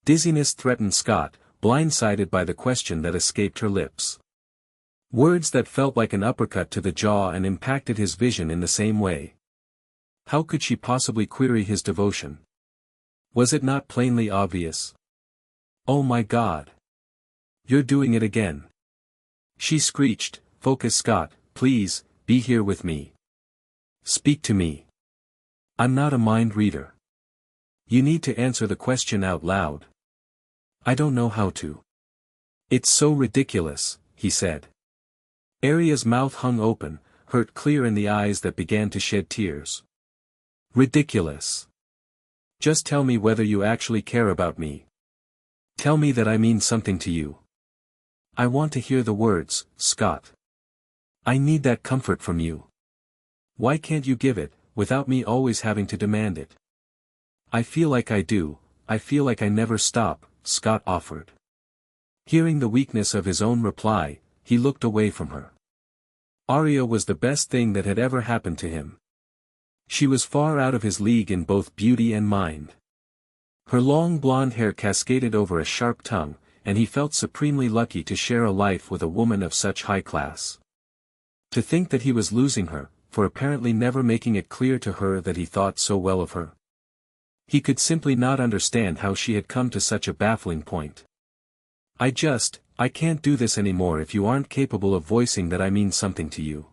Dizziness threatened Scott, blindsided by the question that escaped her lips. Words that felt like an uppercut to the jaw and impacted his vision in the same way. How could she possibly query his devotion? Was it not plainly obvious? Oh my God! You're doing it again! She screeched, "Focus, Scott, please, be here with me. Speak to me. I'm not a mind reader. You need to answer the question out loud." "I don't know how to." "It's so ridiculous," he said. Aria's mouth hung open, hurt clear in the eyes that began to shed tears. "Ridiculous. Just tell me whether you actually care about me. Tell me that I mean something to you. I want to hear the words, Scott. I need that comfort from you. Why can't you give it, without me always having to demand it?" "I feel like I do, I feel like I never stop," Scott offered. Hearing the weakness of his own reply, he looked away from her. Aria was the best thing that had ever happened to him. She was far out of his league in both beauty and mind. Her long blonde hair cascaded over a sharp tongue, and he felt supremely lucky to share a life with a woman of such high class. To think that he was losing her, for apparently never making it clear to her that he thought so well of her. He could simply not understand how she had come to such a baffling point. I can't do this anymore if you aren't capable of voicing that I mean something to you.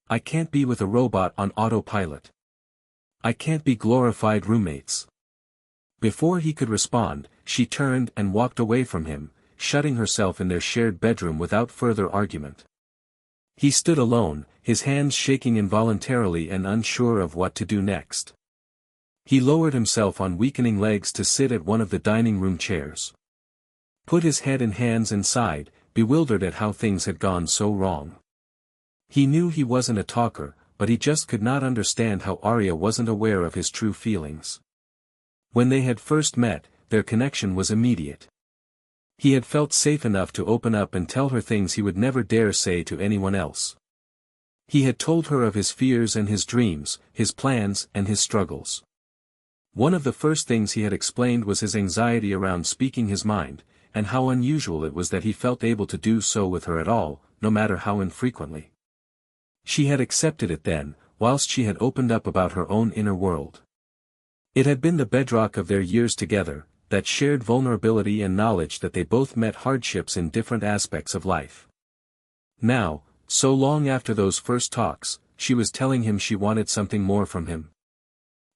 I can't be with a robot on autopilot. I can't be glorified roommates." Before he could respond, she turned and walked away from him, shutting herself in their shared bedroom without further argument. He stood alone, his hands shaking involuntarily and unsure of what to do next. He lowered himself on weakening legs to sit at one of the dining room chairs. Put his head in hands and sighed, bewildered at how things had gone so wrong. He knew he wasn't a talker, but he just could not understand how Aria wasn't aware of his true feelings. When they had first met, their connection was immediate. He had felt safe enough to open up and tell her things he would never dare say to anyone else. He had told her of his fears and his dreams, his plans and his struggles. One of the first things he had explained was his anxiety around speaking his mind, and how unusual it was that he felt able to do so with her at all, no matter how infrequently. She had accepted it then, whilst she had opened up about her own inner world. It had been the bedrock of their years together, that shared vulnerability and knowledge that they both met hardships in different aspects of life. Now, so long after those first talks, she was telling him she wanted something more from him.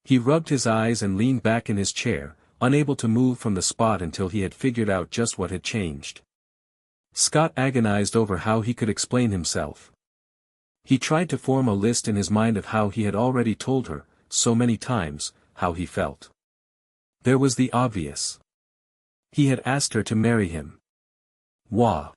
He rubbed his eyes and leaned back in his chair, unable to move from the spot until he had figured out just what had changed. Scott agonized over how he could explain himself. He tried to form a list in his mind of how he had already told her, so many times, how he felt. There was the obvious. He had asked her to marry him. Wah!